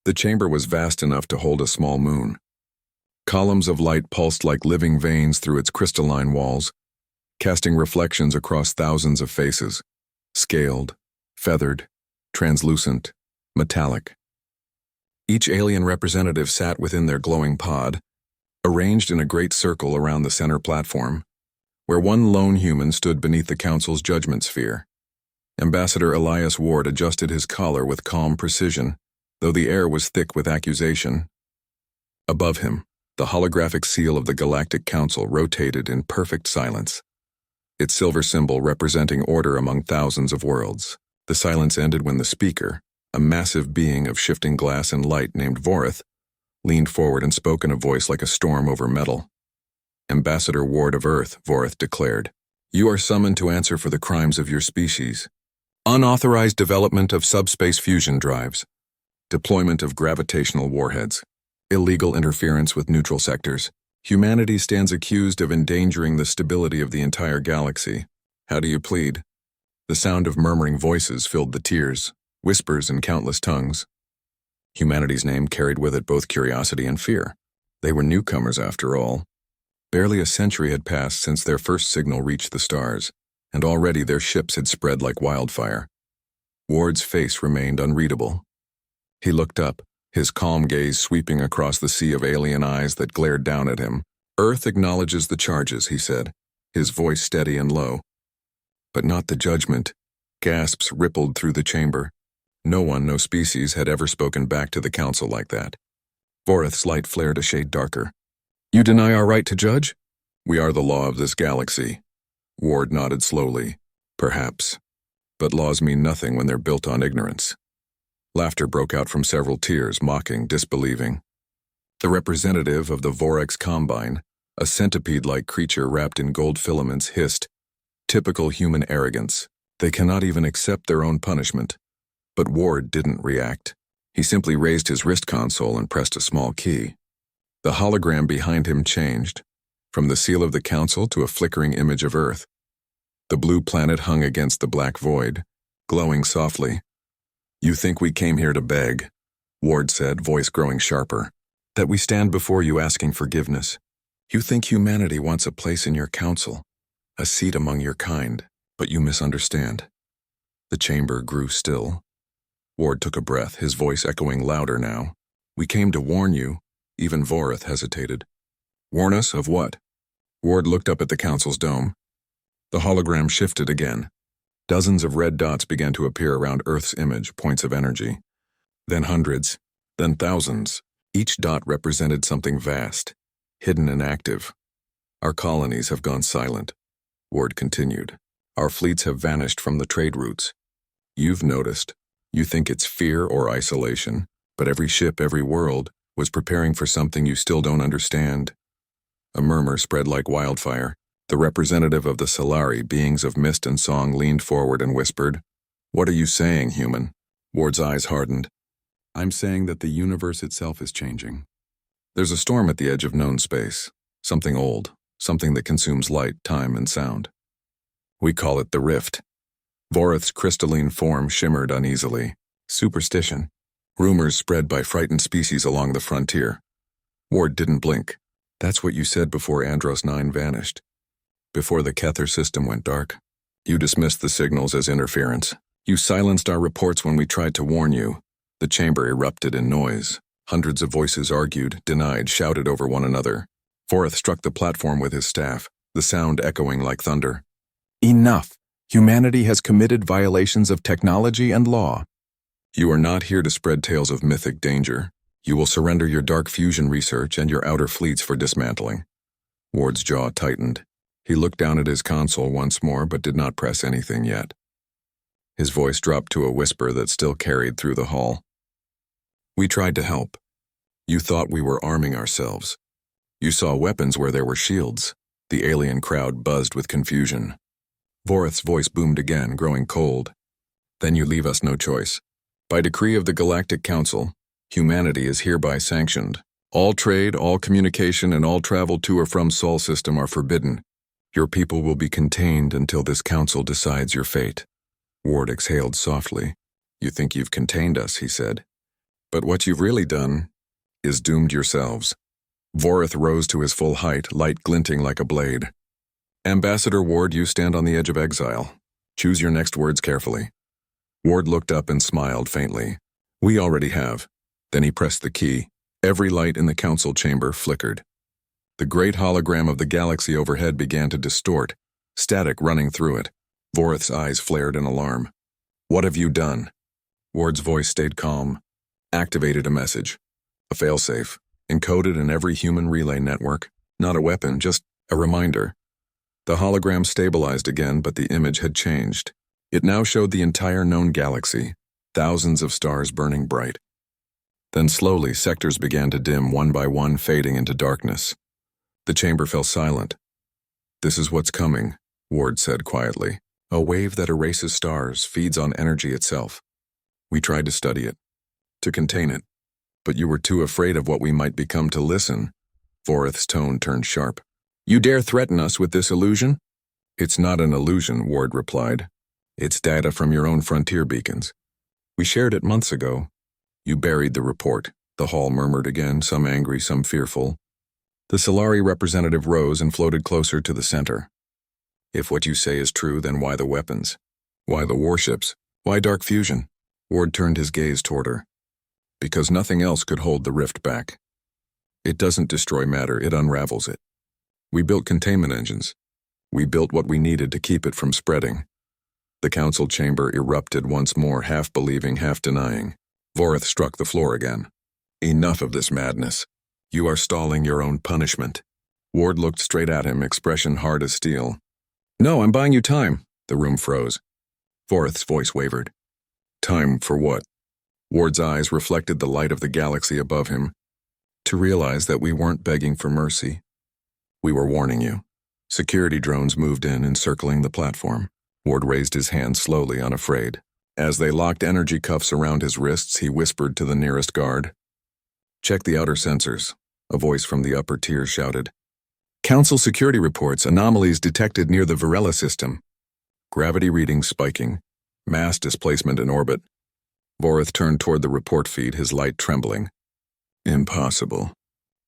The chamber was vast enough to hold a small moon. Columns of light pulsed like living veins through its crystalline walls, casting reflections across thousands of faces, scaled, feathered, translucent, metallic. Each alien representative sat within their glowing pod, arranged in a great circle around the center platform, where one lone human stood beneath the council's judgment sphere. Ambassador Elias Ward adjusted his collar with calm precision, though the air was thick with accusation. Above him, the holographic seal of the Galactic Council rotated in perfect silence, its silver symbol representing order among thousands of worlds. The silence ended when the speaker, a massive being of shifting glass and light named Vorith, leaned forward and spoke in a voice like a storm over metal. Ambassador Ward of Earth, Vorith declared, "You are summoned to answer for the crimes of your species. Unauthorized development of subspace fusion drives, deployment of gravitational warheads, illegal interference with neutral sectors. Humanity stands accused of endangering the stability of the entire galaxy. How do you plead?" The sound of murmuring voices filled the tiers, whispers in countless tongues. Humanity's name carried with it both curiosity and fear. They were newcomers after all. Barely a century had passed since their first signal reached the stars, and already their ships had spread like wildfire. Ward's face remained unreadable. He looked up, his calm gaze sweeping across the sea of alien eyes that glared down at him. "Earth acknowledges the charges," he said, his voice steady and low. "But not the judgment." Gasps rippled through the chamber. No one, no species, had ever spoken back to the council like that. Vorith's light flared a shade darker. "You deny our right to judge?" "We are the law of this galaxy." Ward nodded slowly. "Perhaps. But laws mean nothing when they're built on ignorance." Laughter broke out from several tiers, mocking, disbelieving. The representative of the Vorex Combine, a centipede-like creature wrapped in gold filaments, hissed, "Typical human arrogance. They cannot even accept their own punishment." But Ward didn't react. He simply raised his wrist console and pressed a small key. The hologram behind him changed, from the seal of the council to a flickering image of Earth. The blue planet hung against the black void, glowing softly. "You think we came here to beg," Ward said, voice growing sharper. "That we stand before you asking forgiveness. You think humanity wants a place in your council, a seat among your kind, but you misunderstand." The chamber grew still. Ward took a breath, his voice echoing louder now. "We came to warn you." Even Vorith hesitated. "Warn us of what?" Ward looked up at the council's dome. The hologram shifted again. Dozens of red dots began to appear around Earth's image, points of energy. Then hundreds, then thousands. Each dot represented something vast, hidden and active. "Our colonies have gone silent," Ward continued. "Our fleets have vanished from the trade routes. You've noticed. You think it's fear or isolation, but every ship, every world, was preparing for something you still don't understand." A murmur spread like wildfire. The representative of the Solari, beings of mist and song, leaned forward and whispered, "What are you saying, human?" Ward's eyes hardened. "I'm saying that the universe itself is changing. There's a storm at the edge of known space, something old, something that consumes light, time, and sound. We call it the Rift." Vorith's crystalline form shimmered uneasily. "Superstition. Rumors spread by frightened species along the frontier." Ward didn't blink. "That's what you said before Andros 9 vanished. Before the Kether system went dark. You dismissed the signals as interference. You silenced our reports when we tried to warn you." The chamber erupted in noise. Hundreds of voices argued, denied, shouted over one another. Vorith struck the platform with his staff, the sound echoing like thunder. "Enough! Humanity has committed violations of technology and law. You are not here to spread tales of mythic danger. You will surrender your dark fusion research and your outer fleets for dismantling." Ward's jaw tightened. He looked down at his console once more but did not press anything yet. His voice dropped to a whisper that still carried through the hall. "We tried to help. You thought we were arming ourselves. You saw weapons where there were shields." The alien crowd buzzed with confusion. Vorith's voice boomed again, growing cold. "Then you leave us no choice. By decree of the Galactic Council, humanity is hereby sanctioned. All trade, all communication, and all travel to or from Sol system are forbidden. Your people will be contained until this council decides your fate." Ward exhaled softly. "You think you've contained us," he said. But what you've really done is doomed yourselves. Vorith rose to his full height, light glinting like a blade. Ambassador Ward, you stand on the edge of exile. Choose your next words carefully. Ward looked up and smiled faintly. We already have. Then he pressed the key. Every light in the council chamber flickered. The great hologram of the galaxy overhead began to distort, static running through it. Vorith's eyes flared in alarm. What have you done? Ward's voice stayed calm. Activated a message. A failsafe, encoded in every human relay network. Not a weapon, just a reminder. The hologram stabilized again, but the image had changed. It now showed the entire known galaxy, thousands of stars burning bright. Then slowly, sectors began to dim one by one, fading into darkness. The chamber fell silent. This is what's coming, Ward said quietly. A wave that erases stars, feeds on energy itself. We tried to study it, to contain it, but you were too afraid of what we might become to listen. Vorith's tone turned sharp. You dare threaten us with this illusion? It's not an illusion, Ward replied. It's data from your own frontier beacons. We shared it months ago. You buried the report. The hall murmured again, some angry, some fearful. The Solari representative rose and floated closer to the center. If what you say is true, then why the weapons? Why the warships? Why dark fusion? Ward turned his gaze toward her. Because nothing else could hold the rift back. It doesn't destroy matter, it unravels it. We built containment engines. We built what we needed to keep it from spreading. The council chamber erupted once more, half believing, half denying. Vorith struck the floor again. Enough of this madness. You are stalling your own punishment. Ward looked straight at him, expression hard as steel. No, I'm buying you time. The room froze. Vorith's voice wavered. Time for what? Ward's eyes reflected the light of the galaxy above him. To realize that we weren't begging for mercy. We were warning you. Security drones moved in, encircling the platform. Ward raised his hand slowly, unafraid. As they locked energy cuffs around his wrists, he whispered to the nearest guard. Check the outer sensors. A voice from the upper tier shouted. Council security reports, anomalies detected near the Varela system. Gravity readings spiking. Mass displacement in orbit. Vorith turned toward the report feed, his light trembling. Impossible.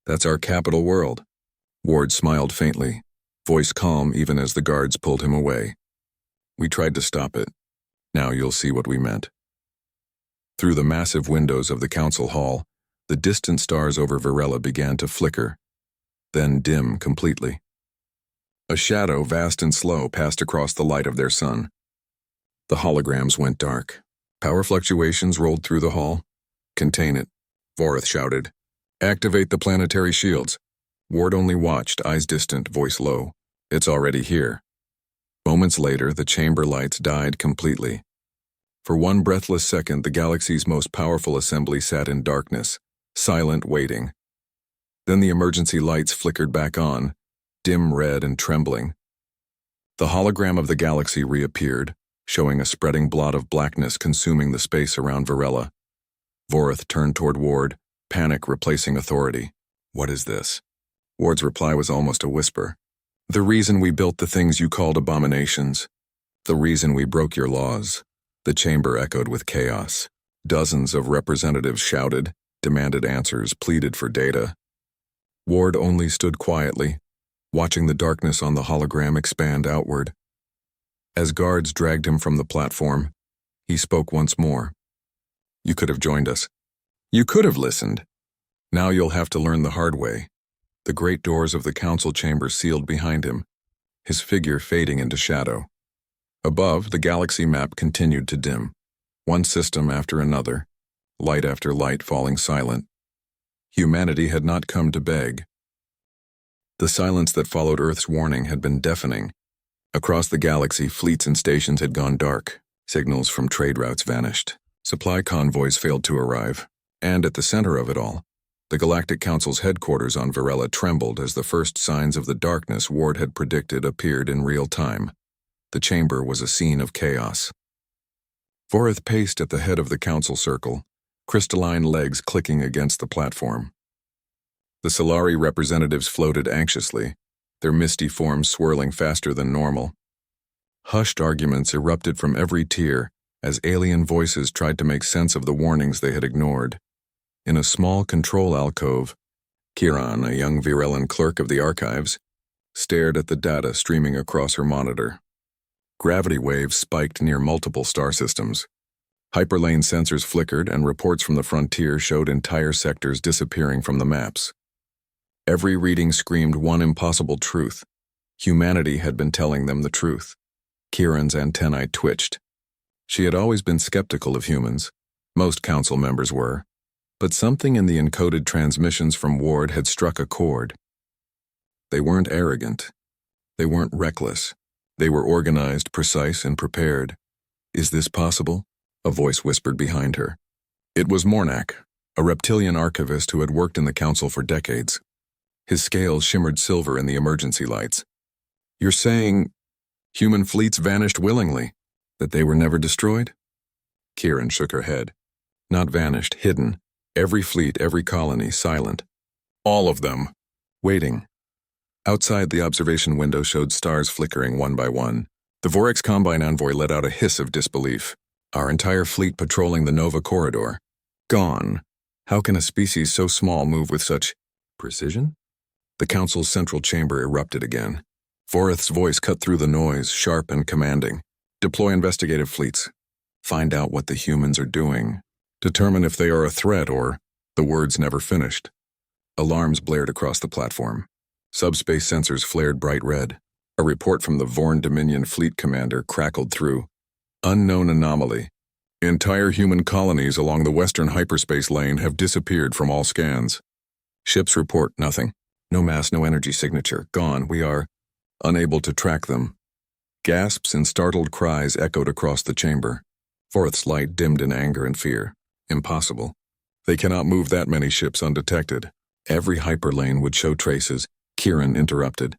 That's our capital world. Ward smiled faintly, voice calm even as the guards pulled him away. We tried to stop it. Now you'll see what we meant. Through the massive windows of the council hall, the distant stars over Varela began to flicker, then dim completely. A shadow, vast and slow, passed across the light of their sun. The holograms went dark. Power fluctuations rolled through the hall. Contain it, Vorith shouted. Activate the planetary shields. Ward only watched, eyes distant, voice low. It's already here. Moments later, the chamber lights died completely. For one breathless second, the galaxy's most powerful assembly sat in darkness, silent, waiting. Then the emergency lights flickered back on, dim red and trembling. The hologram of the galaxy reappeared, showing a spreading blot of blackness consuming the space around Varela. Vorith turned toward Ward, panic replacing authority. What is this? Ward's reply was almost a whisper. The reason we built the things you called abominations. The reason we broke your laws. The chamber echoed with chaos. Dozens of representatives shouted, demanded answers, pleaded for data. Ward only stood quietly, watching the darkness on the hologram expand outward. As guards dragged him from the platform, he spoke once more. You could have joined us. You could have listened. Now you'll have to learn the hard way. The great doors of the council chamber sealed behind him, his figure fading into shadow. Above, the galaxy map continued to dim, one system after another, light after light falling silent. Humanity had not come to beg. The silence that followed Earth's warning had been deafening. Across the galaxy, fleets and stations had gone dark. Signals from trade routes vanished. Supply convoys failed to arrive. And at the center of it all, the Galactic Council's headquarters on Varela trembled as the first signs of the darkness Ward had predicted appeared in real time. The chamber was a scene of chaos. Vorith paced at the head of the council circle, crystalline legs clicking against the platform. The Solari representatives floated anxiously, their misty forms swirling faster than normal. Hushed arguments erupted from every tier as alien voices tried to make sense of the warnings they had ignored. In a small control alcove, Kieran, a young Virellan clerk of the archives, stared at the data streaming across her monitor. Gravity waves spiked near multiple star systems. Hyperlane sensors flickered, and reports from the frontier showed entire sectors disappearing from the maps. Every reading screamed one impossible truth. Humanity had been telling them the truth. Kieran's antennae twitched. She had always been skeptical of humans. Most council members were. But something in the encoded transmissions from Ward had struck a chord. They weren't arrogant. They weren't reckless. They were organized, precise, and prepared. "Is this possible?" a voice whispered behind her. It was Mornak, a reptilian archivist who had worked in the council for decades. His scales shimmered silver in the emergency lights. "You're saying human fleets vanished willingly? That they were never destroyed?" Kieran shook her head. "Not vanished, hidden. Every fleet, every colony, silent. All of them. Waiting." Outside, the observation window showed stars flickering one by one. The Vorex Combine envoy let out a hiss of disbelief. "Our entire fleet patrolling the Nova corridor. Gone. How can a species so small move with such precision?" The council's central chamber erupted again. Voreth's voice cut through the noise, sharp and commanding. "Deploy investigative fleets. Find out what the humans are doing. Determine if they are a threat or—" The words never finished. Alarms blared across the platform. Subspace sensors flared bright red. A report from the Vorn Dominion fleet commander crackled through. "Unknown anomaly. Entire human colonies along the western hyperspace lane have disappeared from all scans. Ships report nothing. No mass, no energy signature. Gone. We are unable to track them." Gasps and startled cries echoed across the chamber. Voreth's light dimmed in anger and fear. "Impossible. They cannot move that many ships undetected. Every hyperlane would show traces." Kieran interrupted.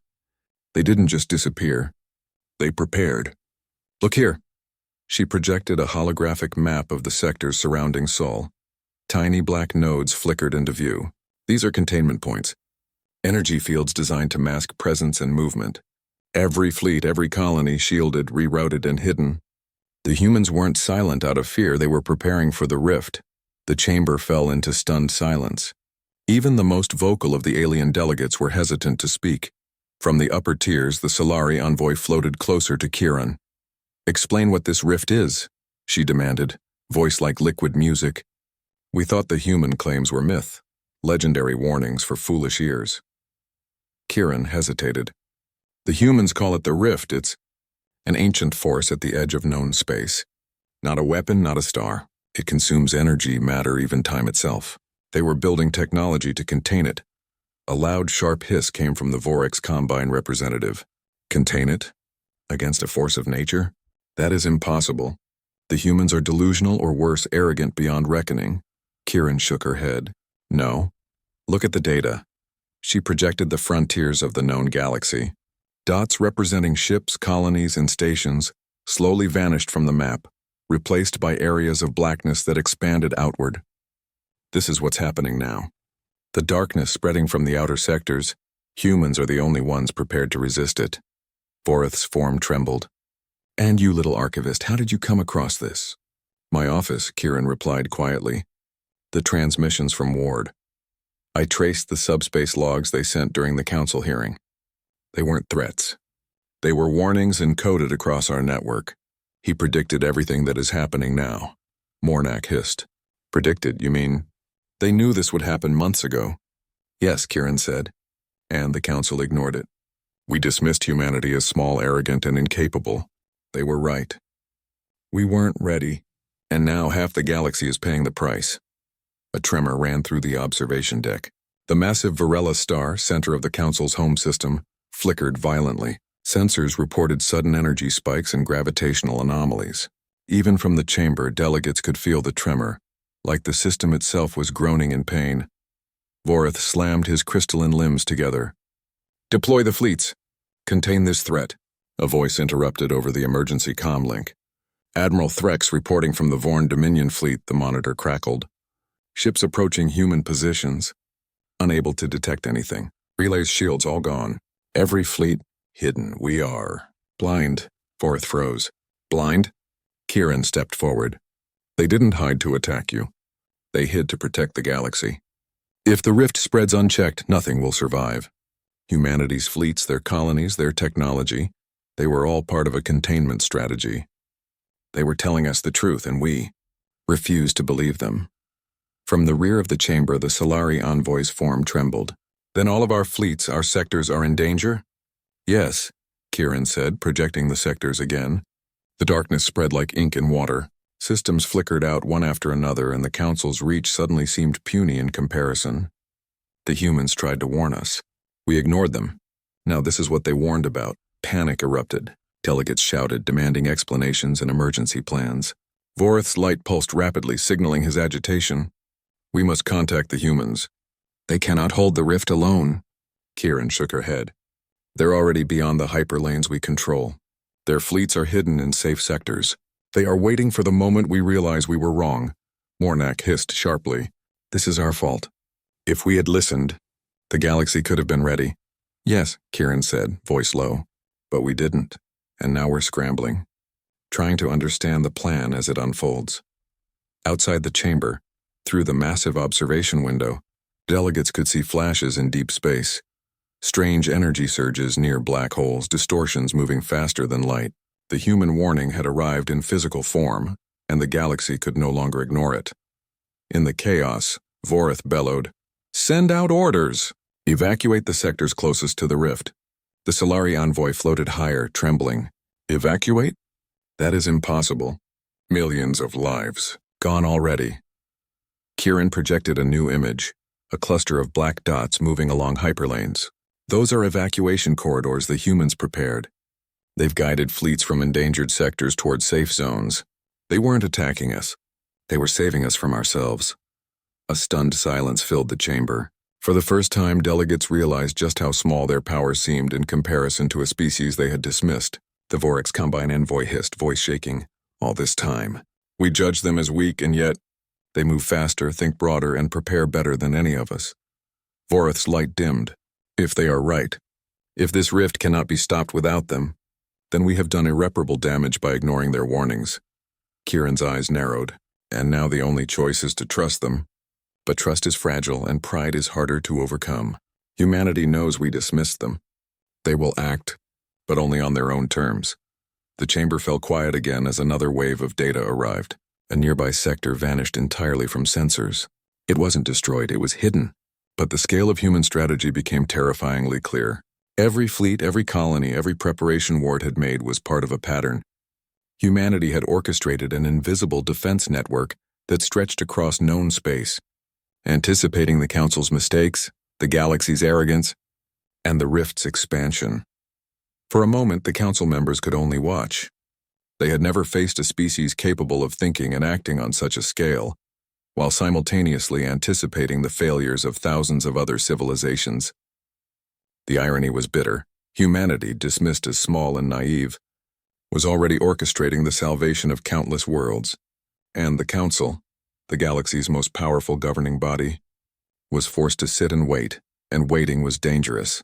"They didn't just disappear. They prepared. Look here." She projected a holographic map of the sectors surrounding Sol. Tiny black nodes flickered into view. "These are containment points. Energy fields designed to mask presence and movement. Every fleet, every colony shielded, rerouted, and hidden. The humans weren't silent out of fear. They were preparing for the rift." The chamber fell into stunned silence. Even the most vocal of the alien delegates were hesitant to speak. From the upper tiers, the Solari envoy floated closer to Kieran. "Explain what this rift is," she demanded, voice like liquid music. "We thought the human claims were myth, legendary warnings for foolish ears." Kieran hesitated. "The humans call it the rift. It's an ancient force at the edge of known space. Not a weapon, not a star. It consumes energy, matter, even time itself. They were building technology to contain it." A loud, sharp hiss came from the Vorex Combine representative. "Contain it? Against a force of nature? That is impossible. The humans are delusional or worse, arrogant beyond reckoning." Kieran shook her head. "No. Look at the data." She projected the frontiers of the known galaxy. Dots representing ships, colonies, and stations slowly vanished from the map, replaced by areas of blackness that expanded outward. This is what's happening now. The darkness spreading from the outer sectors. Humans are the only ones prepared to resist it. Voreth's form trembled. "And you, little archivist, how did you come across this?" "My office," Kieran replied quietly. "The transmissions from Ward. I traced the subspace logs they sent during the council hearing. They weren't threats. They were warnings encoded across our network." "He predicted everything that is happening now," Mornak hissed. "Predicted, you mean? They knew this would happen months ago." "Yes," Kieran said, and the council ignored it. "We dismissed humanity as small, arrogant, and incapable. They were right. We weren't ready, and now half the galaxy is paying the price." A tremor ran through the observation deck. The massive Varela star, center of the council's home system, flickered violently. Sensors reported sudden energy spikes and gravitational anomalies. Even from the chamber, delegates could feel the tremor, like the system itself was groaning in pain. Voreth slammed his crystalline limbs together. "Deploy the fleets. Contain this threat," a voice interrupted over the emergency comlink. "Admiral Threx reporting from the Vorn Dominion fleet," the monitor crackled. "Ships approaching human positions. Unable to detect anything. Relays, shields all gone. Every fleet hidden. We are blind." Voreth froze. "Blind?" Kieran stepped forward. "They didn't hide to attack you. They hid to protect the galaxy. If the rift spreads unchecked, nothing will survive. Humanity's fleets, their colonies, their technology, they were all part of a containment strategy. They were telling us the truth, and we refused to believe them. From the rear of the chamber, the Solari envoy's form trembled. Then all of our fleets, our sectors are in danger? Yes, Kieran said, projecting the sectors again. The darkness spread like ink in water. Systems flickered out one after another, and the Council's reach suddenly seemed puny in comparison. The humans tried to warn us. We ignored them. Now this is what they warned about. Panic erupted. Delegates shouted, demanding explanations and emergency plans. Vorith's light pulsed rapidly, signaling his agitation. We must contact the humans. They cannot hold the rift alone. Kieran shook her head. They're already beyond the hyperlanes we control. Their fleets are hidden in safe sectors. They are waiting for the moment we realize we were wrong. Mornak hissed sharply. This is our fault. If we had listened, the galaxy could have been ready. Yes, Kieran said, voice low. But we didn't, and now we're scrambling, trying to understand the plan as it unfolds. Outside the chamber, through the massive observation window, delegates could see flashes in deep space. Strange energy surges near black holes, distortions moving faster than light. The human warning had arrived in physical form, and the galaxy could no longer ignore it. In the chaos, Vorith bellowed, "Send out orders! Evacuate the sectors closest to the rift." The Solari envoy floated higher, trembling. Evacuate? That is impossible. Millions of lives, gone already. Kieran projected a new image, a cluster of black dots moving along hyperlanes. Those are evacuation corridors the humans prepared. They've guided fleets from endangered sectors toward safe zones. They weren't attacking us. They were saving us from ourselves. A stunned silence filled the chamber. For the first time, delegates realized just how small their power seemed in comparison to a species they had dismissed. The Vorix Combine envoy hissed, voice shaking. All this time, we judged them as weak, and yet they move faster, think broader, and prepare better than any of us. Vorith's light dimmed. If they are right, if this rift cannot be stopped without them, then we have done irreparable damage by ignoring their warnings. Kieran's eyes narrowed, and now the only choice is to trust them. But trust is fragile, and pride is harder to overcome. Humanity knows we dismissed them. They will act, but only on their own terms. The chamber fell quiet again as another wave of data arrived. A nearby sector vanished entirely from sensors. It wasn't destroyed, it was hidden. But the scale of human strategy became terrifyingly clear. Every fleet, every colony, every preparation Ward had made was part of a pattern. Humanity had orchestrated an invisible defense network that stretched across known space, anticipating the Council's mistakes, the galaxy's arrogance, and the rift's expansion. For a moment, the Council members could only watch. They had never faced a species capable of thinking and acting on such a scale, while simultaneously anticipating the failures of thousands of other civilizations. The irony was bitter. Humanity, dismissed as small and naive, was already orchestrating the salvation of countless worlds, and the Council, the galaxy's most powerful governing body, was forced to sit and waiting was dangerous.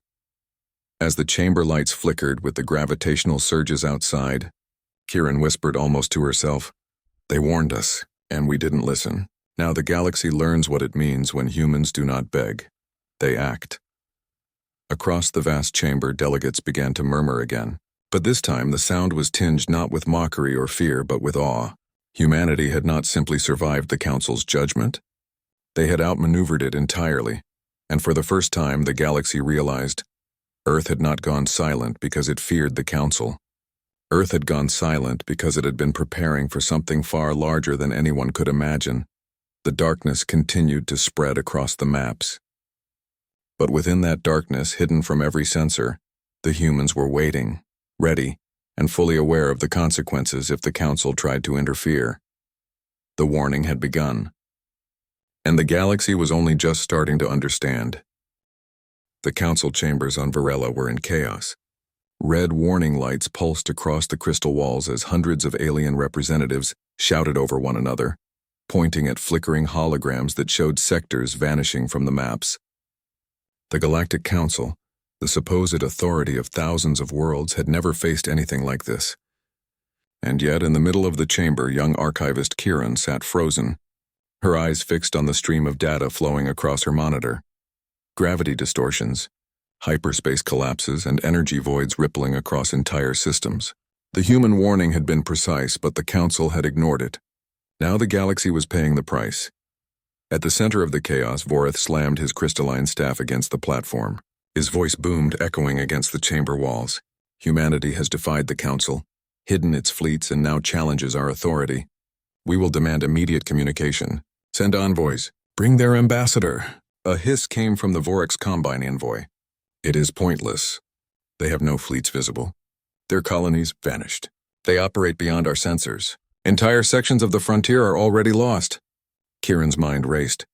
As the chamber lights flickered with the gravitational surges outside, Kieran whispered almost to herself, "They warned us, and we didn't listen. Now the galaxy learns what it means when humans do not beg. They act." Across the vast chamber, delegates began to murmur again. But this time the sound was tinged not with mockery or fear, but with awe. Humanity had not simply survived the Council's judgment. They had outmaneuvered it entirely, and for the first time the galaxy realized Earth had not gone silent because it feared the Council. Earth had gone silent because it had been preparing for something far larger than anyone could imagine. The darkness continued to spread across the maps. But within that darkness, hidden from every sensor, the humans were waiting, ready, and fully aware of the consequences if the Council tried to interfere. The warning had begun, and the galaxy was only just starting to understand. The Council chambers on Varela were in chaos. Red warning lights pulsed across the crystal walls as hundreds of alien representatives shouted over one another, pointing at flickering holograms that showed sectors vanishing from the maps. The Galactic Council, the supposed authority of thousands of worlds, had never faced anything like this. And yet, in the middle of the chamber, young archivist Kieran sat frozen, her eyes fixed on the stream of data flowing across her monitor. Gravity distortions, hyperspace collapses, and energy voids rippling across entire systems. The human warning had been precise, but the Council had ignored it. Now the galaxy was paying the price. At the center of the chaos, Vorith slammed his crystalline staff against the platform. His voice boomed, echoing against the chamber walls. Humanity has defied the Council, hidden its fleets, and now challenges our authority. We will demand immediate communication. Send envoys. Bring their ambassador. A hiss came from the Vorex Combine envoy. It is pointless. They have no fleets visible. Their colonies vanished. They operate beyond our sensors. Entire sections of the frontier are already lost. Kieran's mind raced.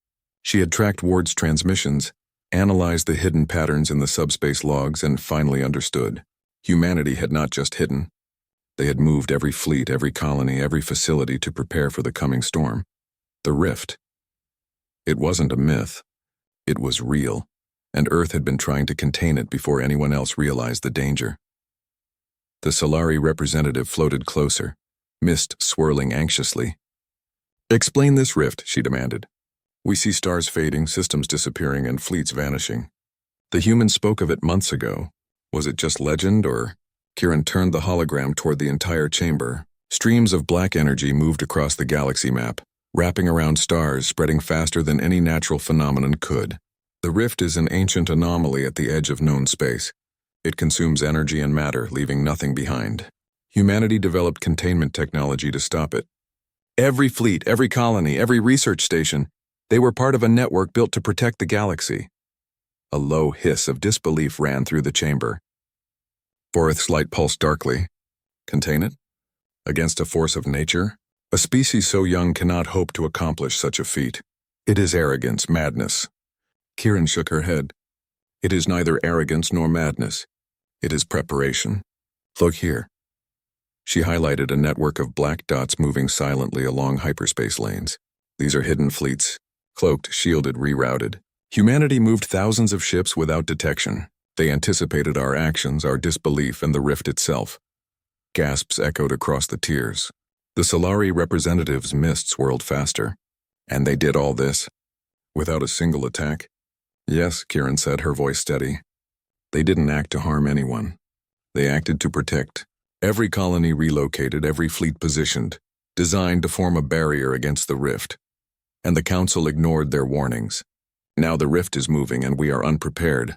She had tracked Ward's transmissions, analyzed the hidden patterns in the subspace logs, and finally understood. Humanity had not just hidden. They had moved every fleet, every colony, every facility to prepare for the coming storm. The rift. It wasn't a myth. It was real, and Earth had been trying to contain it before anyone else realized the danger. The Solari representative floated closer, mist swirling anxiously. Explain this rift, she demanded. We see stars fading, systems disappearing, and fleets vanishing. The humans spoke of it months ago. Was it just legend, or? Kieran turned the hologram toward the entire chamber. Streams of black energy moved across the galaxy map, wrapping around stars, spreading faster than any natural phenomenon could. The rift is an ancient anomaly at the edge of known space. It consumes energy and matter, leaving nothing behind. Humanity developed containment technology to stop it. Every fleet, every colony, every research station, they were part of a network built to protect the galaxy. A low hiss of disbelief ran through the chamber. Vorith's light pulsed darkly. Contain it? Against a force of nature? A species so young cannot hope to accomplish such a feat. It is arrogance, madness. Kieran shook her head. It is neither arrogance nor madness. It is preparation. Look here. She highlighted a network of black dots moving silently along hyperspace lanes. These are hidden fleets, cloaked, shielded, rerouted. Humanity moved thousands of ships without detection. They anticipated our actions, our disbelief, and the rift itself. Gasps echoed across the tiers. The Solari representatives' mist swirled faster. And they did all this? Without a single attack? Yes, Kieran said, her voice steady. They didn't act to harm anyone. They acted to protect. Every colony relocated, every fleet positioned, designed to form a barrier against the rift. And the Council ignored their warnings. Now the rift is moving and we are unprepared.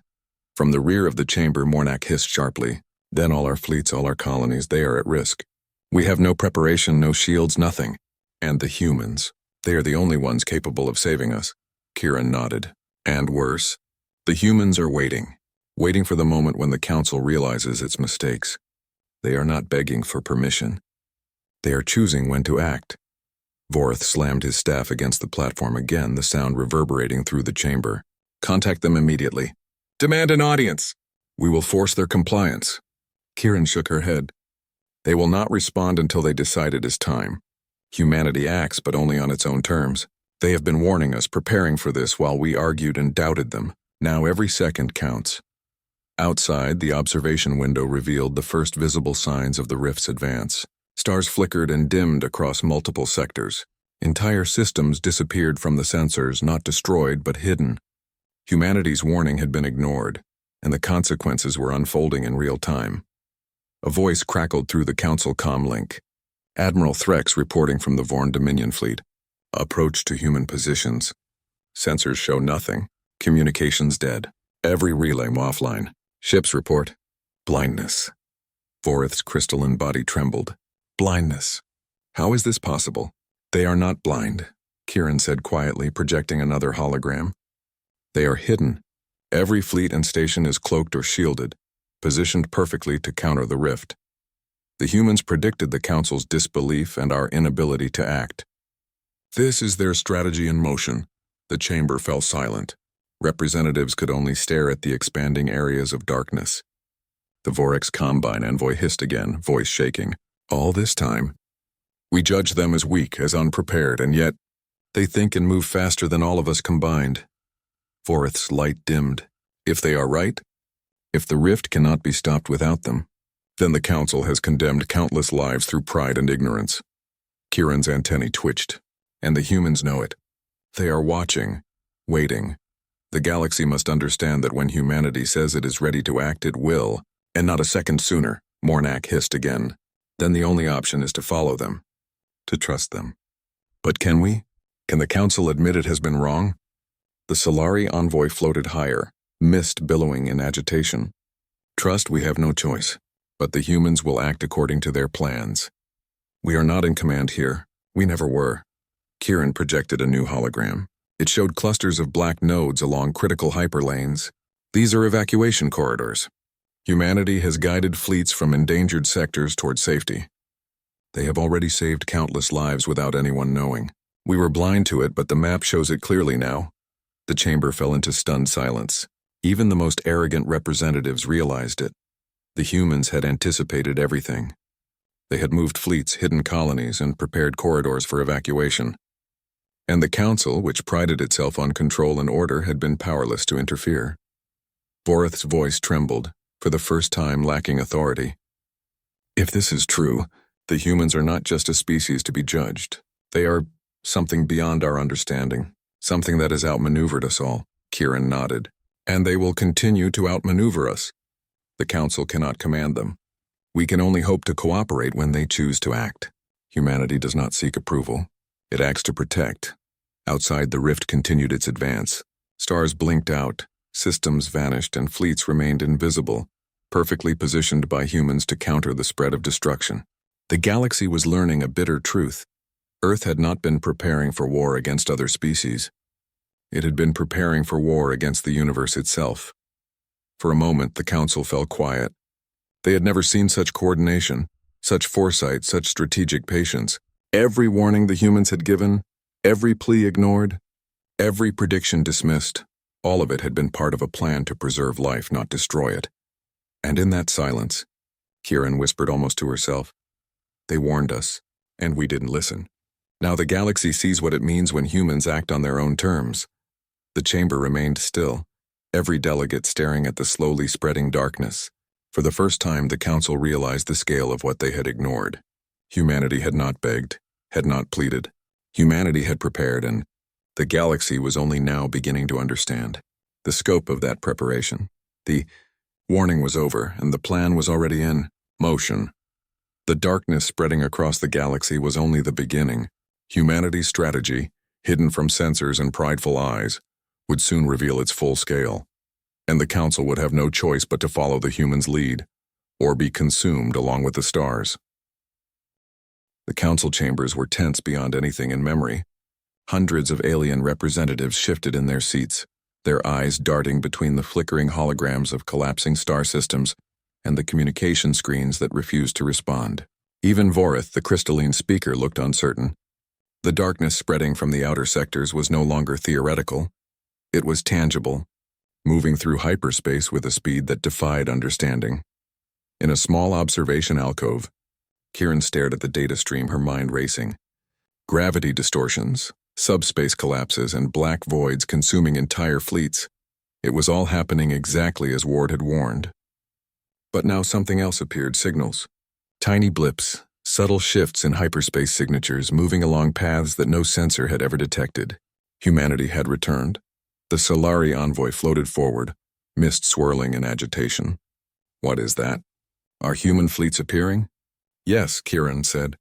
From the rear of the chamber, Mornak hissed sharply. Then all our fleets, all our colonies, they are at risk. We have no preparation, no shields, nothing. And the humans, they are the only ones capable of saving us. Kieran nodded. And worse, the humans are waiting for the moment when the Council realizes its mistakes. They are not begging for permission. They are choosing when to act. Vorith slammed his staff against the platform again, the sound reverberating through the chamber. Contact them immediately. Demand an audience. We will force their compliance. Kieran shook her head. They will not respond until they decide it is time. Humanity acts, but only on its own terms. They have been warning us, preparing for this while we argued and doubted them. Now every second counts. Outside, the observation window revealed the first visible signs of the rift's advance. Stars flickered and dimmed across multiple sectors. Entire systems disappeared from the sensors, not destroyed but hidden. Humanity's warning had been ignored, and the consequences were unfolding in real time. A voice crackled through the Council comlink. Admiral Threx reporting from the Vorn Dominion fleet. Approach to human positions. Sensors show nothing. Communications dead. Every relay offline. Ships report. Blindness. Vorith's crystalline body trembled. Blindness. How is this possible? They are not blind, Kieran said quietly, projecting another hologram. They are hidden. Every fleet and station is cloaked or shielded, positioned perfectly to counter the rift. The humans predicted the Council's disbelief and our inability to act. This is their strategy in motion. The chamber fell silent. Representatives could only stare at the expanding areas of darkness. The Vorex Combine envoy hissed again, voice shaking. All this time, we judge them as weak, as unprepared, and yet they think and move faster than all of us combined. Vorith's light dimmed. If they are right, if the rift cannot be stopped without them, then the Council has condemned countless lives through pride and ignorance. Kieran's antennae twitched. And the humans know it. They are watching, waiting. The galaxy must understand that when humanity says it is ready to act, it will, and not a second sooner, Mornak hissed again. Then the only option is to follow them, to trust them. But can we? Can the Council admit it has been wrong? The Solari envoy floated higher, mist billowing in agitation. Trust, we have no choice, but the humans will act according to their plans. We are not in command here. We never were. Kieran projected a new hologram. It showed clusters of black nodes along critical hyperlanes. These are evacuation corridors. Humanity has guided fleets from endangered sectors toward safety. They have already saved countless lives without anyone knowing. We were blind to it, but the map shows it clearly now. The chamber fell into stunned silence. Even the most arrogant representatives realized it. The humans had anticipated everything. They had moved fleets, hidden colonies, and prepared corridors for evacuation. And the Council, which prided itself on control and order, had been powerless to interfere. Voreth's voice trembled, for the first time lacking authority. If this is true, the humans are not just a species to be judged. They are something beyond our understanding, something that has outmaneuvered us all. Kieran nodded. And they will continue to outmaneuver us. The Council cannot command them. We can only hope to cooperate when they choose to act. Humanity does not seek approval. It acts to protect. Outside, the rift continued its advance. Stars blinked out, systems vanished, and fleets remained invisible, perfectly positioned by humans to counter the spread of destruction. The galaxy was learning a bitter truth. Earth had not been preparing for war against other species. It had been preparing for war against the universe itself. For a moment, the Council fell quiet. They had never seen such coordination, such foresight, such strategic patience. Every warning the humans had given, every plea ignored, every prediction dismissed, all of it had been part of a plan to preserve life, not destroy it. And in that silence, Kieran whispered almost to herself, they warned us, and we didn't listen. Now the galaxy sees what it means when humans act on their own terms. The chamber remained still, every delegate staring at the slowly spreading darkness. For the first time, the Council realized the scale of what they had ignored. Humanity had not begged, had not pleaded. Humanity had prepared, and the galaxy was only now beginning to understand the scope of that preparation. The warning was over, and the plan was already in motion. The darkness spreading across the galaxy was only the beginning. Humanity's strategy, hidden from sensors and prideful eyes, would soon reveal its full scale, and the Council would have no choice but to follow the humans' lead, or be consumed along with the stars. The Council chambers were tense beyond anything in memory. Hundreds of alien representatives shifted in their seats, their eyes darting between the flickering holograms of collapsing star systems and the communication screens that refused to respond. Even Voreth, the crystalline speaker, looked uncertain. The darkness spreading from the outer sectors was no longer theoretical. It was tangible, moving through hyperspace with a speed that defied understanding. In a small observation alcove, Kieran stared at the data stream, her mind racing. Gravity distortions, subspace collapses, and black voids consuming entire fleets. It was all happening exactly as Ward had warned. But now something else appeared, signals. Tiny blips, subtle shifts in hyperspace signatures moving along paths that no sensor had ever detected. Humanity had returned. The Solari envoy floated forward, mist swirling in agitation. What is that? Are human fleets appearing? Yes, Kieran said.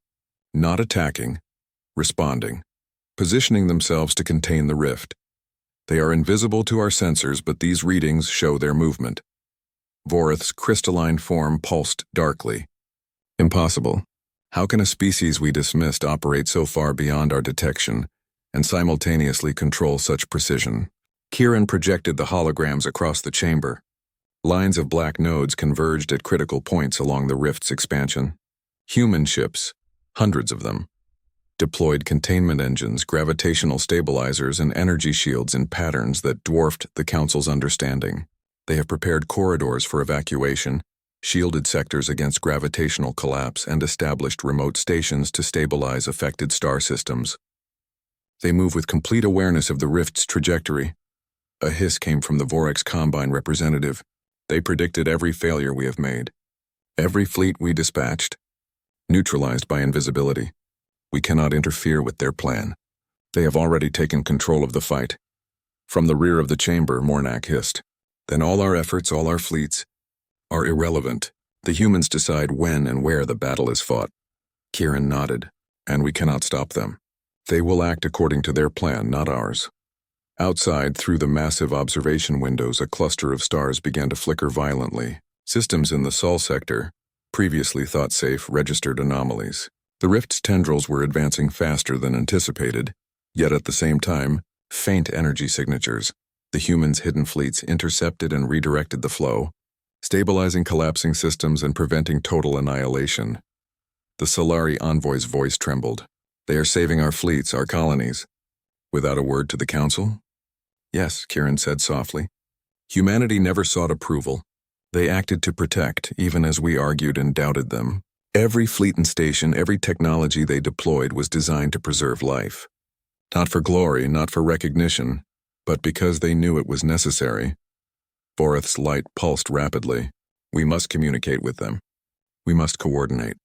Not attacking, responding, positioning themselves to contain the rift. They are invisible to our sensors, but these readings show their movement. Voreth's crystalline form pulsed darkly. Impossible. How can a species we dismissed operate so far beyond our detection and simultaneously control such precision? Kieran projected the holograms across the chamber. Lines of black nodes converged at critical points along the rift's expansion. Human ships, hundreds of them, deployed containment engines, gravitational stabilizers, and energy shields in patterns that dwarfed the Council's understanding. They have prepared corridors for evacuation, shielded sectors against gravitational collapse, and established remote stations to stabilize affected star systems. They move with complete awareness of the rift's trajectory. A hiss came from the Vorex Combine representative. They predicted every failure we have made. Every fleet we dispatched, neutralized by invisibility. We cannot interfere with their plan. They have already taken control of the fight. From the rear of the chamber, Mornak hissed. Then all our efforts, all our fleets, are irrelevant. The humans decide when and where the battle is fought. Kieran nodded. And we cannot stop them. They will act according to their plan, not ours. Outside, through the massive observation windows, a cluster of stars began to flicker violently. Systems in the Sol sector, previously thought safe, registered anomalies. The rift's tendrils were advancing faster than anticipated, yet at the same time, faint energy signatures. The humans' hidden fleets intercepted and redirected the flow, stabilizing collapsing systems and preventing total annihilation. The Solari envoy's voice trembled. They are saving our fleets, our colonies. Without a word to the council? Yes, Kieran said softly. Humanity never sought approval. They acted to protect, even as we argued and doubted them. Every fleet and station, every technology they deployed was designed to preserve life. Not for glory, not for recognition, but because they knew it was necessary. Voreth's light pulsed rapidly. We must communicate with them. We must coordinate.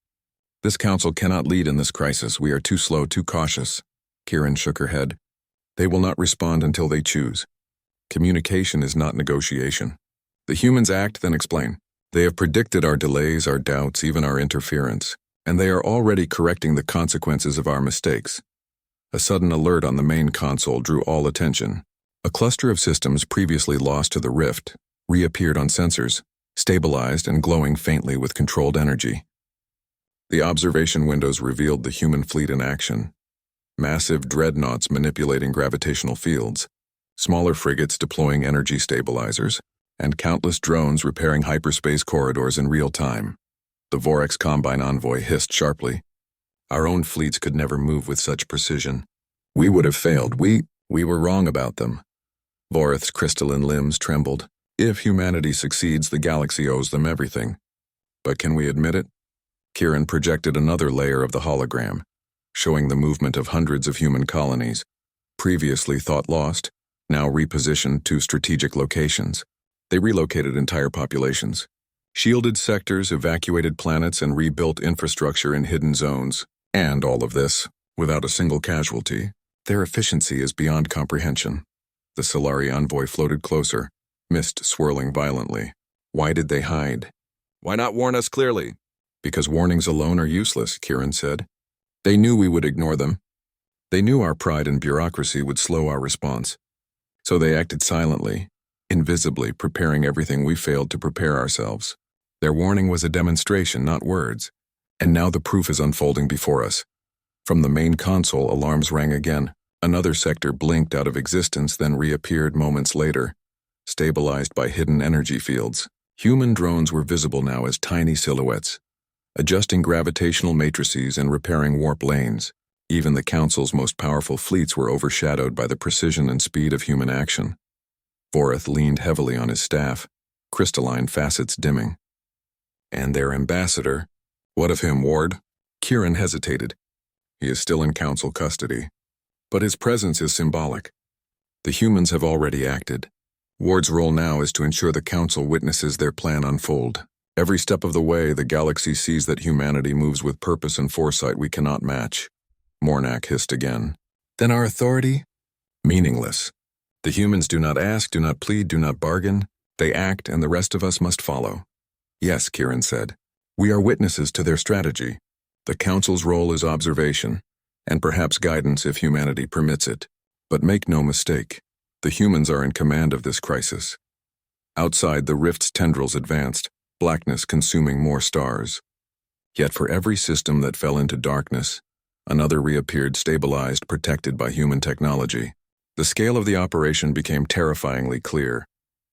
This council cannot lead in this crisis. We are too slow, too cautious. Kieran shook her head. They will not respond until they choose. Communication is not negotiation. The humans act, then explain. They have predicted our delays, our doubts, even our interference, and they are already correcting the consequences of our mistakes. A sudden alert on the main console drew all attention. A cluster of systems previously lost to the rift reappeared on sensors, stabilized and glowing faintly with controlled energy. The observation windows revealed the human fleet in action. Massive dreadnoughts manipulating gravitational fields, smaller frigates deploying energy stabilizers, and countless drones repairing hyperspace corridors in real time. The Vorex Combine envoy hissed sharply. Our own fleets could never move with such precision. We would have failed. We were wrong about them. Voreth's crystalline limbs trembled. If humanity succeeds, the galaxy owes them everything. But can we admit it? Kieran projected another layer of the hologram, showing the movement of hundreds of human colonies, previously thought lost, now repositioned to strategic locations. They relocated entire populations, shielded sectors, evacuated planets, and rebuilt infrastructure in hidden zones. And all of this, without a single casualty. Their efficiency is beyond comprehension. The Solari envoy floated closer, mist swirling violently. Why did they hide? Why not warn us clearly? Because warnings alone are useless, Kieran said. They knew we would ignore them. They knew our pride and bureaucracy would slow our response. So they acted silently, invisibly, preparing everything we failed to prepare ourselves. Their warning was a demonstration, not words. And now the proof is unfolding before us. From the main console, alarms rang again. Another sector blinked out of existence, then reappeared moments later, stabilized by hidden energy fields. Human drones were visible now as tiny silhouettes, adjusting gravitational matrices and repairing warp lanes. Even the Council's most powerful fleets were overshadowed by the precision and speed of human action. Voreth leaned heavily on his staff, crystalline facets dimming. And their ambassador, what of him, Ward? Kieran hesitated. He is still in Council custody. But his presence is symbolic. The humans have already acted. Ward's role now is to ensure the Council witnesses their plan unfold. Every step of the way, the galaxy sees that humanity moves with purpose and foresight we cannot match. Mornak hissed again. Then our authority? Meaningless. The humans do not ask, do not plead, do not bargain. They act, and the rest of us must follow. Yes, Kieran said. We are witnesses to their strategy. The Council's role is observation, and perhaps guidance if humanity permits it. But make no mistake, the humans are in command of this crisis. Outside, the rift's tendrils advanced, blackness consuming more stars. Yet for every system that fell into darkness, another reappeared stabilized, protected by human technology. The scale of the operation became terrifyingly clear.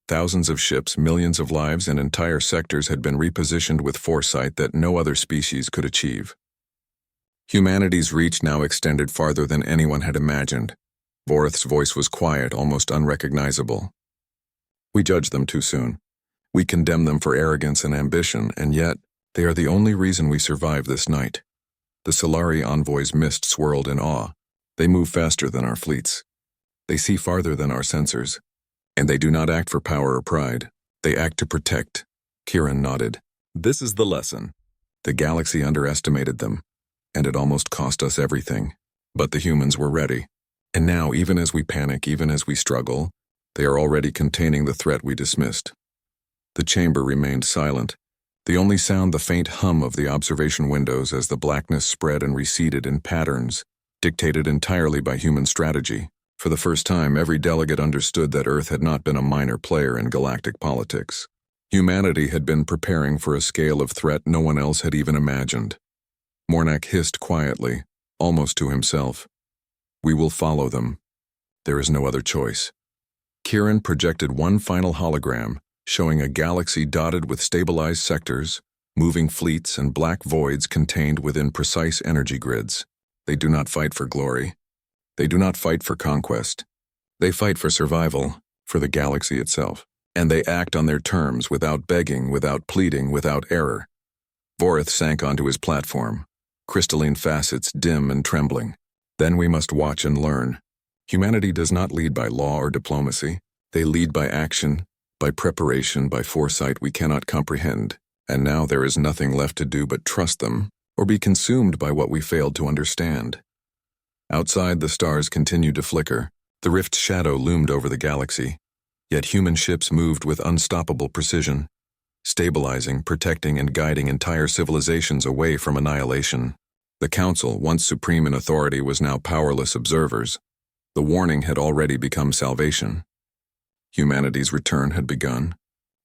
Thousands of ships, millions of lives, and entire sectors had been repositioned with foresight that no other species could achieve. Humanity's reach now extended farther than anyone had imagined. Voreth's voice was quiet, almost unrecognizable. We judge them too soon. We condemn them for arrogance and ambition, and yet, they are the only reason we survive this night. The Solari envoy's mist swirled in awe. They move faster than our fleets. They see farther than our sensors. And they do not act for power or pride. They act to protect. Kieran nodded. This is the lesson. The galaxy underestimated them, and it almost cost us everything. But the humans were ready. And now, even as we panic, even as we struggle, they are already containing the threat we dismissed. The chamber remained silent, the only sound the faint hum of the observation windows as the blackness spread and receded in patterns, dictated entirely by human strategy. For the first time, every delegate understood that Earth had not been a minor player in galactic politics. Humanity had been preparing for a scale of threat no one else had even imagined. Mornak hissed quietly, almost to himself. We will follow them. There is no other choice. Kieran projected one final hologram, showing a galaxy dotted with stabilized sectors, moving fleets and black voids contained within precise energy grids. They do not fight for glory. They do not fight for conquest. They fight for survival, for the galaxy itself. And they act on their terms without begging, without pleading, without error. Vorith sank onto his platform, crystalline facets dim and trembling. Then we must watch and learn. Humanity does not lead by law or diplomacy. They lead by action, by preparation, by foresight we cannot comprehend. And now there is nothing left to do but trust them, or be consumed by what we failed to understand. Outside, the stars continued to flicker. The rift's shadow loomed over the galaxy. Yet human ships moved with unstoppable precision, stabilizing, protecting, and guiding entire civilizations away from annihilation. The Council, once supreme in authority, was now powerless observers. The warning had already become salvation. Humanity's return had begun,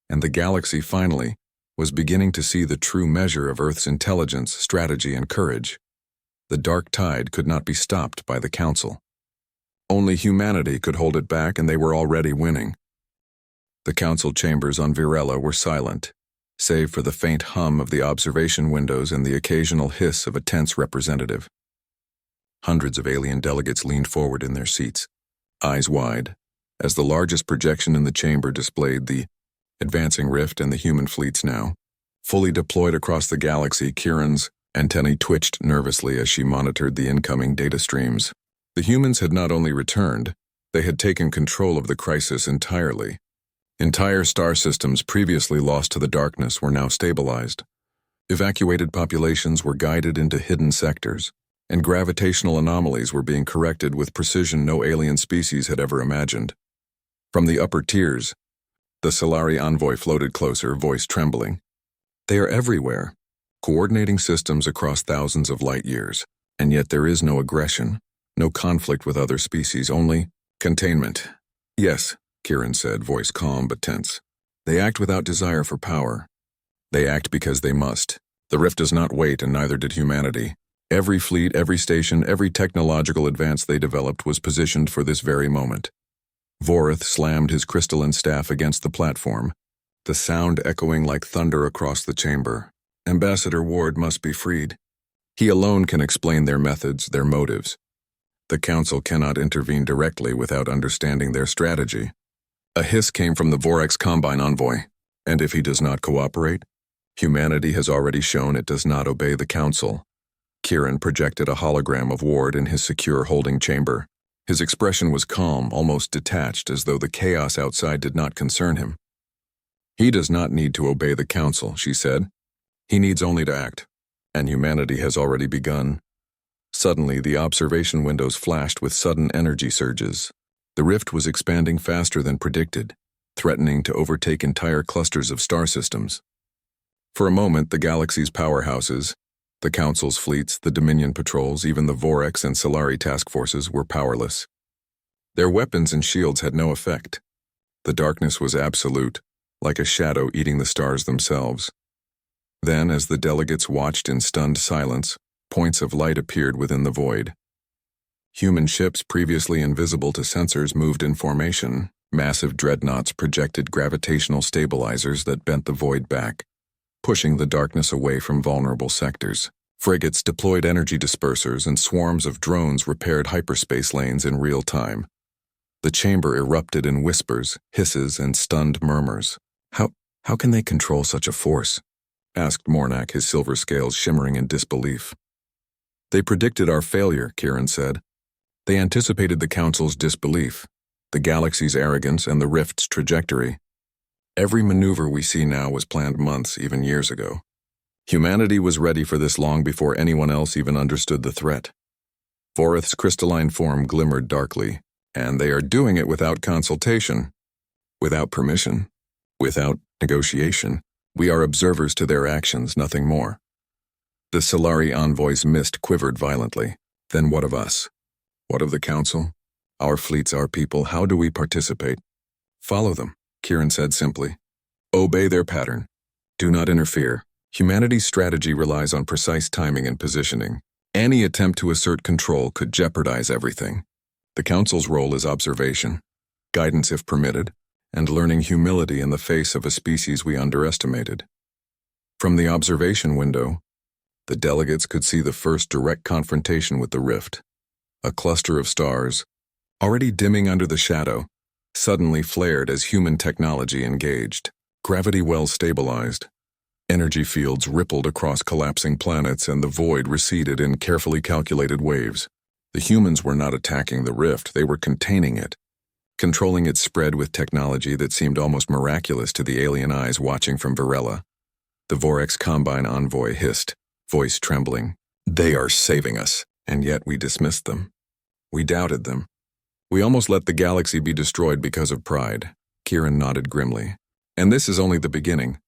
and the galaxy finally was beginning to see the true measure of Earth's intelligence, strategy, and courage. The dark tide could not be stopped by the Council. Only humanity could hold it back, and they were already winning. The council chambers on Virella were silent, save for the faint hum of the observation windows and the occasional hiss of a tense representative. Hundreds of alien delegates leaned forward in their seats, eyes wide, as the largest projection in the chamber displayed the advancing rift and the human fleets now. Fully deployed across the galaxy, Kieran's antennae twitched nervously as she monitored the incoming data streams. The humans had not only returned, they had taken control of the crisis entirely. Entire star systems previously lost to the darkness were now stabilized. Evacuated populations were guided into hidden sectors, and gravitational anomalies were being corrected with precision no alien species had ever imagined. From the upper tiers, the Solari envoy floated closer, voice trembling. They are everywhere, coordinating systems across thousands of light years, and yet there is no aggression, no conflict with other species, only containment. Yes, Kieran said, voice calm but tense. They act without desire for power. They act because they must. The rift does not wait, and neither did humanity. Every fleet, every station, every technological advance they developed was positioned for this very moment. Vorith slammed his crystalline staff against the platform, the sound echoing like thunder across the chamber. Ambassador Ward must be freed. He alone can explain their methods, their motives. The Council cannot intervene directly without understanding their strategy. A hiss came from the Vorax Combine envoy, and if he does not cooperate, humanity has already shown it does not obey the Council. Kieran projected a hologram of Ward in his secure holding chamber. His expression was calm, almost detached, as though the chaos outside did not concern him. He does not need to obey the Council, she said. He needs only to act, and humanity has already begun. Suddenly, the observation windows flashed with sudden energy surges. The rift was expanding faster than predicted, threatening to overtake entire clusters of star systems. For a moment, the galaxy's powerhouses, the Council's fleets, the Dominion patrols, even the Vorax and Solari task forces were powerless. Their weapons and shields had no effect. The darkness was absolute, like a shadow eating the stars themselves. Then, as the delegates watched in stunned silence, points of light appeared within the void. Human ships previously invisible to sensors moved in formation. Massive dreadnoughts projected gravitational stabilizers that bent the void back, pushing the darkness away from vulnerable sectors. Frigates deployed energy dispersers, and swarms of drones repaired hyperspace lanes in real time. The chamber erupted in whispers, hisses, and stunned murmurs. How can they control such a force? Asked Mornak, his silver scales shimmering in disbelief. They predicted our failure, Kieran said. They anticipated the Council's disbelief, the galaxy's arrogance, and the rift's trajectory. Every maneuver we see now was planned months, even years ago. Humanity was ready for this long before anyone else even understood the threat. Vorith's crystalline form glimmered darkly, and they are doing it without consultation, without permission, without negotiation. We are observers to their actions, nothing more. The Solari envoy's mist quivered violently. Then what of us? What of the Council? Our fleets, our people, how do we participate? Follow them, Kieran said simply. Obey their pattern. Do not interfere. Humanity's strategy relies on precise timing and positioning. Any attempt to assert control could jeopardize everything. The Council's role is observation, guidance if permitted, and learning humility in the face of a species we underestimated. From the observation window, the delegates could see the first direct confrontation with the rift. A cluster of stars, already dimming under the shadow, suddenly flared as human technology engaged. Gravity wells stabilized. Energy fields rippled across collapsing planets, and the void receded in carefully calculated waves. The humans were not attacking the rift, they were containing it, controlling its spread with technology that seemed almost miraculous to the alien eyes watching from Varela. The Vorex Combine envoy hissed, voice trembling. They are saving us, and yet we dismissed them. We doubted them. We almost let the galaxy be destroyed because of pride. Kieran nodded grimly. And this is only the beginning.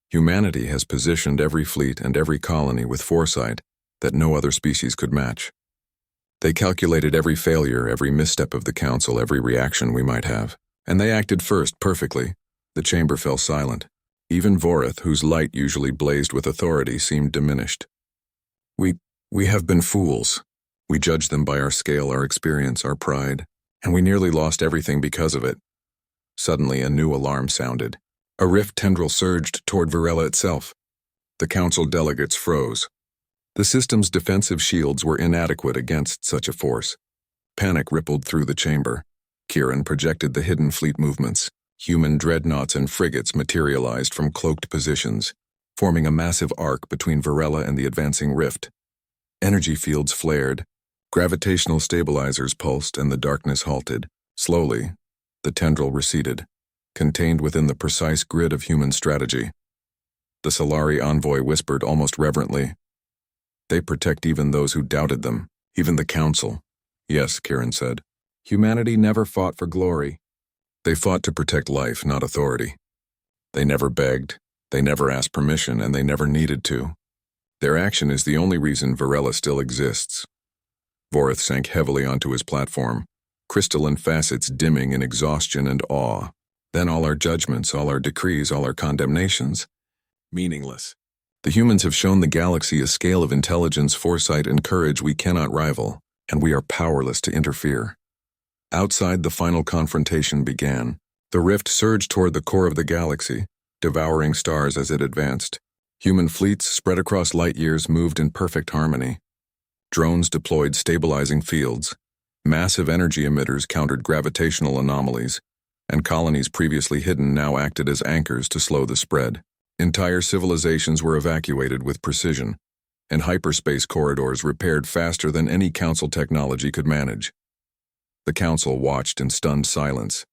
Humanity has positioned every fleet and every colony with foresight that no other species could match. They calculated every failure, every misstep of the Council, every reaction we might have. And they acted first, perfectly. The chamber fell silent. Even Vorith, whose light usually blazed with authority, seemed diminished. We have been fools. We judged them by our scale, our experience, our pride, and we nearly lost everything because of it. Suddenly, a new alarm sounded. A rift tendril surged toward Varela itself. The Council delegates froze. The system's defensive shields were inadequate against such a force. Panic rippled through the chamber. Kieran projected the hidden fleet movements. Human dreadnoughts and frigates materialized from cloaked positions, forming a massive arc between Varela and the advancing rift. Energy fields flared. Gravitational stabilizers pulsed, and the darkness halted. Slowly, the tendril receded, contained within the precise grid of human strategy. The Solari envoy whispered almost reverently, "They protect even those who doubted them, even the Council." "Yes," Kieran said. "Humanity never fought for glory. They fought to protect life, not authority. They never begged, they never asked permission, and they never needed to. Their action is the only reason Varela still exists." Vorith sank heavily onto his platform, crystalline facets dimming in exhaustion and awe. Then all our judgments, all our decrees, all our condemnations, meaningless. The humans have shown the galaxy a scale of intelligence, foresight, and courage we cannot rival, and we are powerless to interfere. Outside, the final confrontation began. The rift surged toward the core of the galaxy, devouring stars as it advanced. Human fleets spread across light years moved in perfect harmony. Drones deployed stabilizing fields. Massive energy emitters countered gravitational anomalies, and colonies previously hidden now acted as anchors to slow the spread. Entire civilizations were evacuated with precision, and hyperspace corridors repaired faster than any Council technology could manage. The Council watched in stunned silence.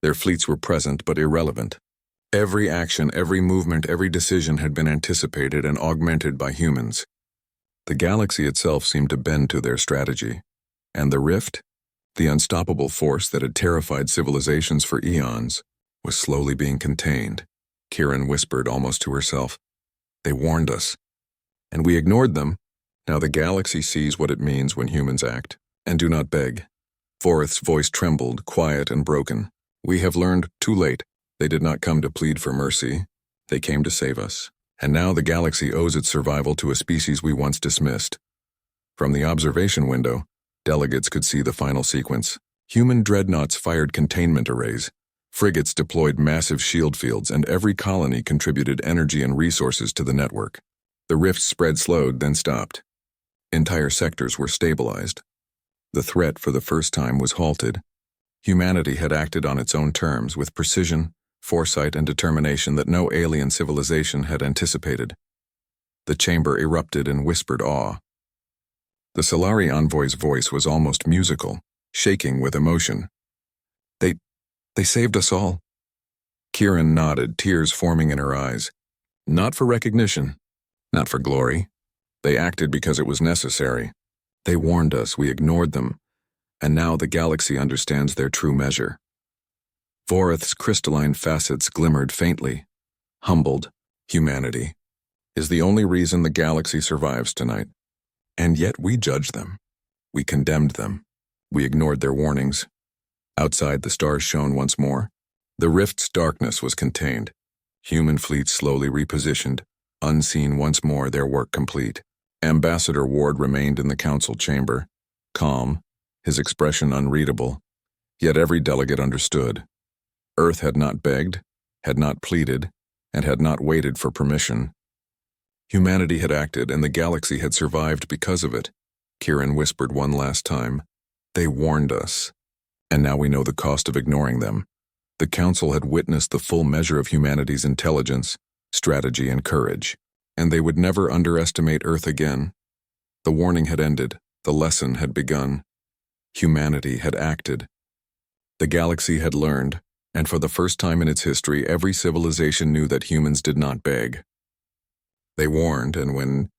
Their fleets were present but irrelevant. Every action, every movement, every decision had been anticipated and augmented by humans. The galaxy itself seemed to bend to their strategy. And the rift, the unstoppable force that had terrified civilizations for eons, was slowly being contained. Kieran whispered almost to herself. They warned us. And we ignored them. Now the galaxy sees what it means when humans act. And do not beg. Vorith's voice trembled, quiet and broken. We have learned too late. They did not come to plead for mercy. They came to save us. And now the galaxy owes its survival to a species we once dismissed. From the observation window, delegates could see the final sequence. Human dreadnoughts fired containment arrays. Frigates deployed massive shield fields, and every colony contributed energy and resources to the network. The rift's spread slowed, then stopped. Entire sectors were stabilized. The threat for the first time was halted. Humanity had acted on its own terms with precision, foresight, and determination that no alien civilization had anticipated. The chamber erupted in whispered awe. The Solari envoy's voice was almost musical, shaking with emotion. They saved us all. Kieran nodded, tears forming in her eyes. Not for recognition, not for glory. They acted because it was necessary. They warned us, we ignored them, and now the galaxy understands their true measure. Vorith's crystalline facets glimmered faintly. Humbled, humanity is the only reason the galaxy survives tonight. And yet we judged them. We condemned them. We ignored their warnings. Outside, the stars shone once more. The rift's darkness was contained. Human fleets slowly repositioned, unseen once more, their work complete. Ambassador Ward remained in the council chamber, calm, his expression unreadable. Yet every delegate understood. Earth had not begged, had not pleaded, and had not waited for permission. Humanity had acted, and the galaxy had survived because of it. Kieran whispered one last time. They warned us. And now we know the cost of ignoring them. The council had witnessed the full measure of humanity's intelligence, strategy, and courage, and they would never underestimate Earth again. The warning had ended. The lesson had begun. Humanity had acted. The galaxy had learned, and for the first time in its history, every civilization knew that humans did not beg. They warned, and when